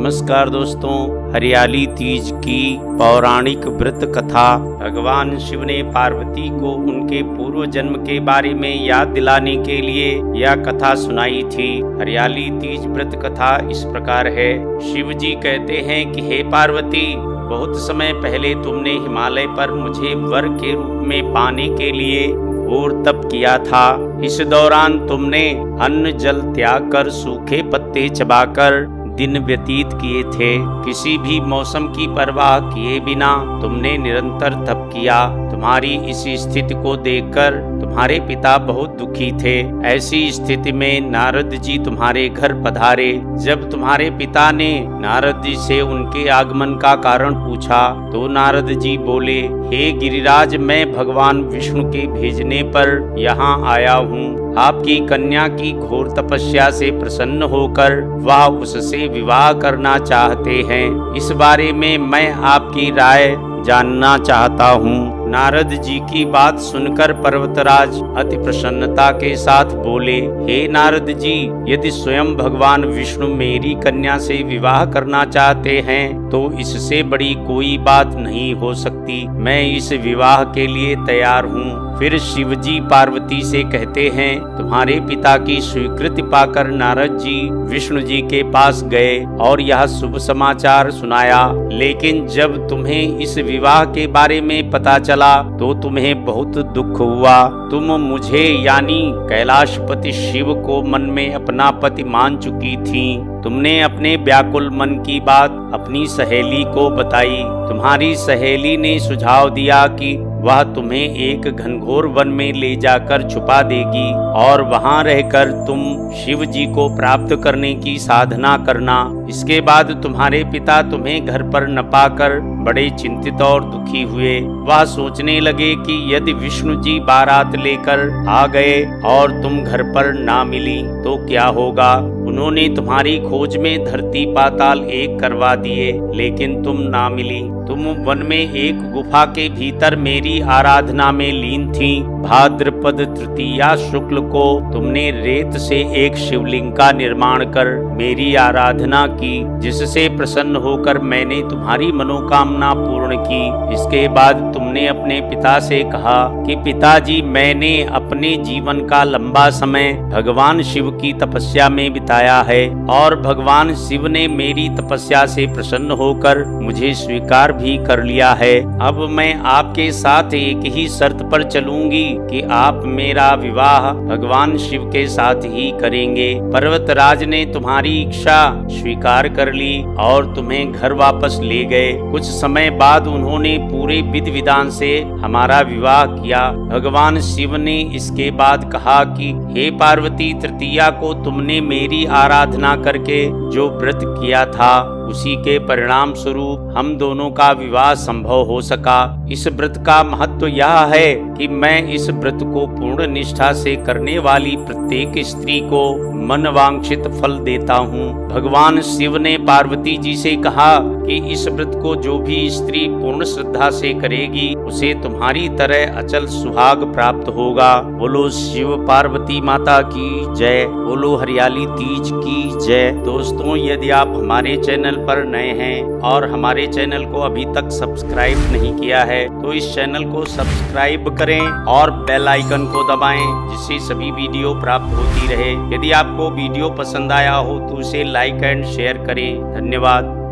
नमस्कार दोस्तों, हरियाली तीज की पौराणिक व्रत कथा। भगवान शिव ने पार्वती को उनके पूर्व जन्म के बारे में याद दिलाने के लिए यह कथा सुनाई थी। हरियाली तीज व्रत कथा इस प्रकार है। शिव जी कहते हैं कि हे पार्वती, बहुत समय पहले तुमने हिमालय पर मुझे वर के रूप में पाने के लिए घोर तप किया था। इस दौरान तुमने अन्न जल त्याग कर सूखे पत्ते चबाकर दिन व्यतीत किए थे। किसी भी मौसम की परवाह किए बिना तुमने निरंतर तप किया। तुम्हारी इस स्थिति को देखकर तुम्हारे पिता बहुत दुखी थे। ऐसी स्थिति में नारद जी तुम्हारे घर पधारे। जब तुम्हारे पिता ने नारद जी से उनके आगमन का कारण पूछा तो नारद जी बोले, हे गिरिराज, मैं भगवान विष्णु के भेजने पर यहाँ आया हूँ। आपकी कन्या की घोर तपस्या से प्रसन्न होकर वह उससे विवाह करना चाहते हैं। इस बारे में मैं आपकी राय जानना चाहता हूँ। नारद जी की बात सुनकर पर्वतराज अति प्रसन्नता के साथ बोले, हे नारद जी, यदि स्वयं भगवान विष्णु मेरी कन्या से विवाह करना चाहते हैं तो इससे बड़ी कोई बात नहीं हो सकती। मैं इस विवाह के लिए तैयार हूँ। फिर शिव जी पार्वती से कहते हैं, तुम्हारे पिता की स्वीकृति पाकर नारद जी विष्णु जी के पास गए और यह शुभ समाचार सुनाया। लेकिन जब तुम्हें इस विवाह के बारे में पता चला तो तुम्हें बहुत दुख हुआ। तुम मुझे यानी कैलाशपति शिव को मन में अपना पति मान चुकी थीं। तुमने अपने व्याकुल मन की बात अपनी सहेली को बताई। तुम्हारी सहेली ने सुझाव दिया कि वह तुम्हें एक घनघोर वन में ले जाकर छुपा देगी और वहां रहकर तुम शिव जी को प्राप्त करने की साधना करना। इसके बाद तुम्हारे पिता तुम्हें घर पर न पाकर बड़े चिंतित और दुखी हुए। वह सोचने लगे कि यदि विष्णु जी बारात लेकर आ गए और तुम घर पर ना मिली तो क्या होगा। उन्होंने तुम्हारी खोज में धरती पाताल एक करवा दिए, लेकिन तुम ना मिली। तुम वन में एक गुफा के भीतर मेरी आराधना में लीन थी। भाद्रपद तृतीया शुक्ल को तुमने रेत से एक शिवलिंग का निर्माण कर मेरी आराधना की, जिससे प्रसन्न होकर मैंने तुम्हारी मनोकामना पूर्ण की। इसके बाद तुमने अपने पिता से कहा कि पिताजी, मैंने अपने जीवन का लंबा समय भगवान शिव की तपस्या में बिताया है और भगवान शिव ने मेरी तपस्या से प्रसन्न होकर मुझे स्वीकार भी कर लिया है। अब मैं आपके साथ एक ही शर्त पर चलूंगी कि आप मेरा विवाह भगवान शिव के साथ ही करेंगे। पर्वतराज ने तुम्हारी इच्छा स्वीकार कर ली और तुम्हें घर वापस ले गए। कुछ समय बाद उन्होंने पूरे विधि विधान से हमारा विवाह किया। भगवान शिव ने इसके बाद कहा कि हे पार्वती, तृतीया को तुमने मेरी आराधना करके जो व्रत किया था उसी के परिणाम स्वरूप हम दोनों का विवाह संभव हो सका। इस व्रत का महत्व यह है कि मैं इस व्रत को पूर्ण निष्ठा से करने वाली प्रत्येक स्त्री को मन वांछित फल देता हूँ। भगवान शिव ने पार्वती जी से कहा कि इस व्रत को जो भी स्त्री पूर्ण श्रद्धा से करेगी उसे तुम्हारी तरह अचल सुहाग प्राप्त होगा। बोलो शिव पार्वती माता की जय। बोलो हरियाली तीज की जय। दोस्तों, यदि आप हमारे चैनल पर नए हैं और हमारे चैनल को अभी तक सब्सक्राइब नहीं किया है तो इस चैनल को सब्सक्राइब करें और बेल आइकन को दबाएं, जिससे सभी वीडियो प्राप्त होती रहे। यदि आपको वीडियो पसंद आया हो तो उसे लाइक एंड शेयर करें। धन्यवाद।